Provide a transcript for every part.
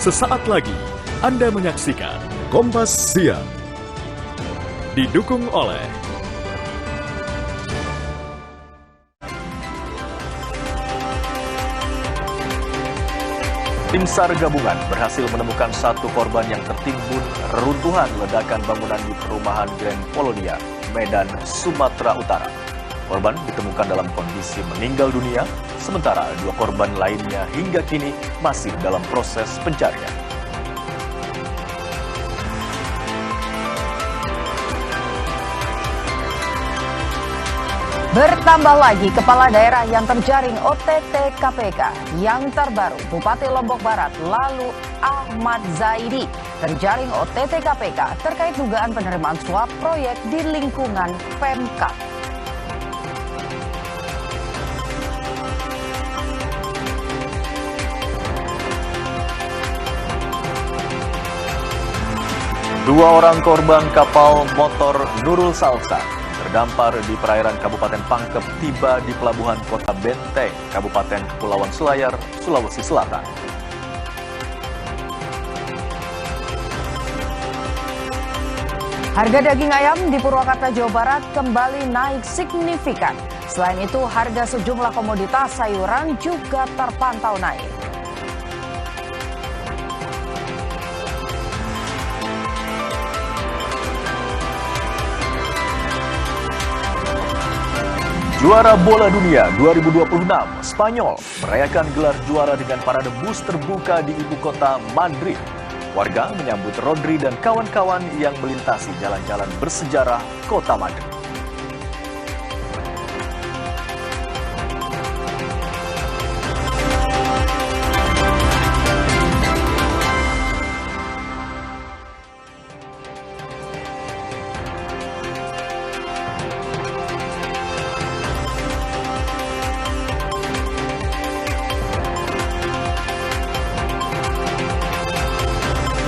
Sesaat lagi Anda menyaksikan Kompas Siang. Didukung oleh Tim SAR gabungan berhasil menemukan satu korban yang tertimbun reruntuhan ledakan bangunan di perumahan Grand Polonia, Medan, Sumatera Utara. Korban ditemukan dalam kondisi meninggal dunia, sementara dua korban lainnya hingga kini masih dalam proses pencarian. Bertambah lagi kepala daerah yang terjaring OTT KPK. Yang terbaru, Bupati Lombok Barat lalu Ahmad Zaidi terjaring OTT KPK terkait dugaan penerimaan suap proyek di lingkungan Pemkab. Dua orang korban kapal motor Nurul Salsa terdampar di perairan Kabupaten Pangkep tiba di pelabuhan Kota Benteng, Kabupaten Kepulauan Selayar, Sulawesi Selatan. Harga daging ayam di Purwakarta, Jawa Barat kembali naik signifikan. Selain itu, harga sejumlah komoditas sayuran juga terpantau naik. Juara Bola Dunia 2026, Spanyol merayakan gelar juara dengan parade bus terbuka di ibu kota Madrid. Warga menyambut Rodri dan kawan-kawan yang melintasi jalan-jalan bersejarah kota Madrid.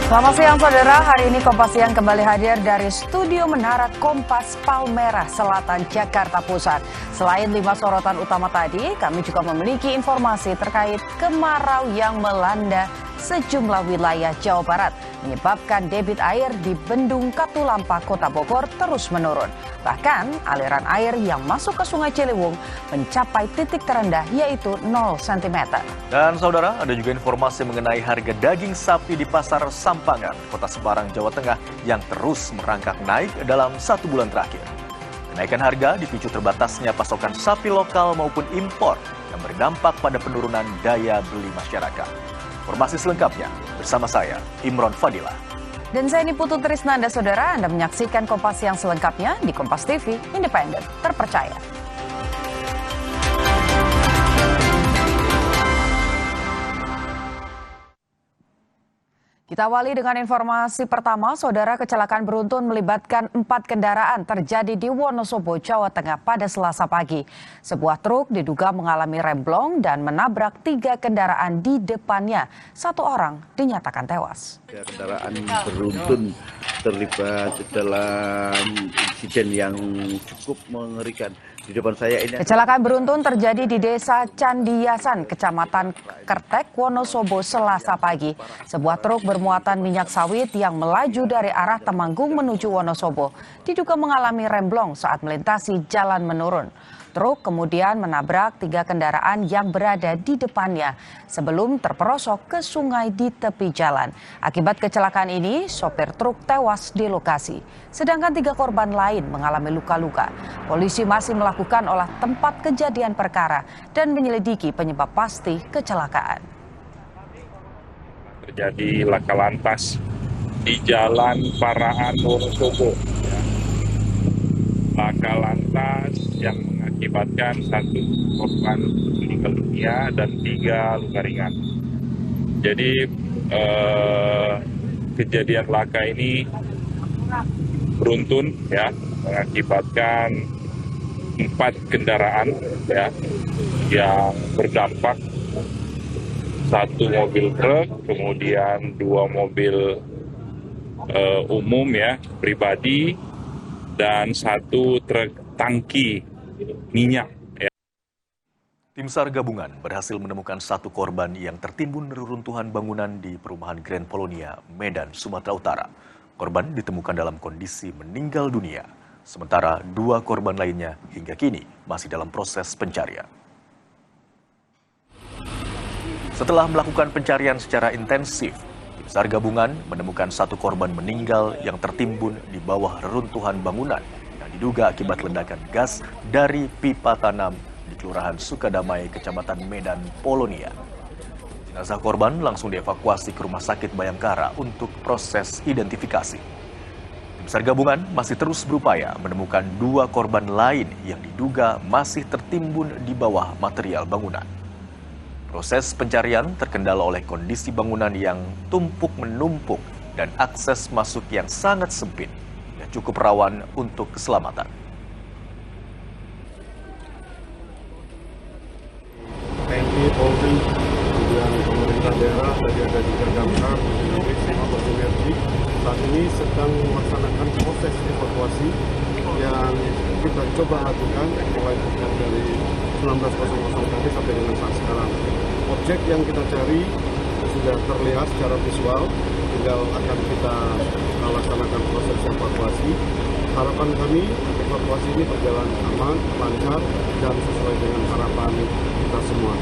Selamat siang saudara, hari ini Kompas Siang kembali hadir dari studio Menara Kompas Palmerah Selatan, Jakarta Pusat. Selain 5 sorotan utama tadi, kami juga memiliki informasi terkait kemarau yang melanda sejumlah wilayah Jawa Barat, menyebabkan debit air di Bendung Katulampa, Kota Bogor terus menurun. Bahkan aliran air yang masuk ke Sungai Ciliwung mencapai titik terendah yaitu 0 cm. Dan saudara, ada juga informasi mengenai harga daging sapi di Pasar Sampangan, Kota Semarang, Jawa Tengah yang terus merangkak naik dalam 1 bulan terakhir. Kenaikan harga dipicu terbatasnya pasokan sapi lokal maupun impor yang berdampak pada penurunan daya beli masyarakat. Informasi selengkapnya bersama saya, Imron Fadilah. Dan saya Putu Trisnanda, saudara. Anda menyaksikan Kompas yang selengkapnya di Kompas TV, independen, terpercaya. Kita awali dengan informasi pertama, saudara. Kecelakaan beruntun melibatkan 4 kendaraan terjadi di Wonosobo, Jawa Tengah pada Selasa pagi. Sebuah truk diduga mengalami remblong dan menabrak 3 kendaraan di depannya. 1 orang dinyatakan tewas. Kendaraan beruntun terlibat dalam insiden yang cukup mengerikan. Di depan saya ini. Kecelakaan beruntun terjadi di Desa Candiasan, Kecamatan Kertek, Wonosobo, Selasa pagi. Sebuah truk bermuatan minyak sawit yang melaju dari arah Temanggung menuju Wonosobo diduga mengalami remblong saat melintasi jalan menurun. Truk kemudian menabrak 3 kendaraan yang berada di depannya sebelum terperosok ke sungai di tepi jalan. Akibat kecelakaan ini, sopir truk tewas di lokasi. Sedangkan 3 korban lain mengalami luka-luka. Polisi masih melakukan olah tempat kejadian perkara dan menyelidiki penyebab pasti kecelakaan. Terjadi laka lantas di Jalan Paraan Wonosobo. Laka lantas yang mengakibatkan 1 korban meninggal dunia dan 3 luka ringan. Jadi kejadian laka ini beruntun ya, mengakibatkan 4 kendaraan ya yang berdampak, 1 mobil truk, kemudian 2 mobil umum ya pribadi dan 1 truk tangki minyak. Tim SAR gabungan berhasil menemukan satu korban yang tertimbun reruntuhan bangunan di perumahan Grand Polonia, Medan, Sumatera Utara. Korban ditemukan dalam kondisi meninggal dunia, sementara 2 korban lainnya hingga kini masih dalam proses pencarian. Setelah melakukan pencarian secara intensif, tim SAR gabungan menemukan satu korban meninggal yang tertimbun di bawah reruntuhan bangunan yang diduga akibat ledakan gas dari pipa tanam di Kelurahan Sukadamai, Kecamatan Medan, Polonia. Jenazah korban langsung dievakuasi ke Rumah Sakit Bayangkara untuk proses identifikasi. Tim SAR gabungan masih terus berupaya menemukan 2 korban lain yang diduga masih tertimbun di bawah material bangunan. Proses pencarian terkendala oleh kondisi bangunan yang tumpuk menumpuk dan akses masuk yang sangat sempit dan cukup rawan untuk keselamatan. TNI, Polri, kemudian pemerintah daerah, tadi ada juga damkar, semua bersinergi. Saat ini sedang melaksanakan proses evakuasi yang kita coba lakukan mulai dari 19.00 tadi sampai dengan saat sekarang. Objek yang kita cari sudah terlihat secara visual, tinggal akan kita laksanakan proses evakuasi. Harapan kami evakuasi ini berjalan aman, lancar, dan sesuai dengan harapan kita semua.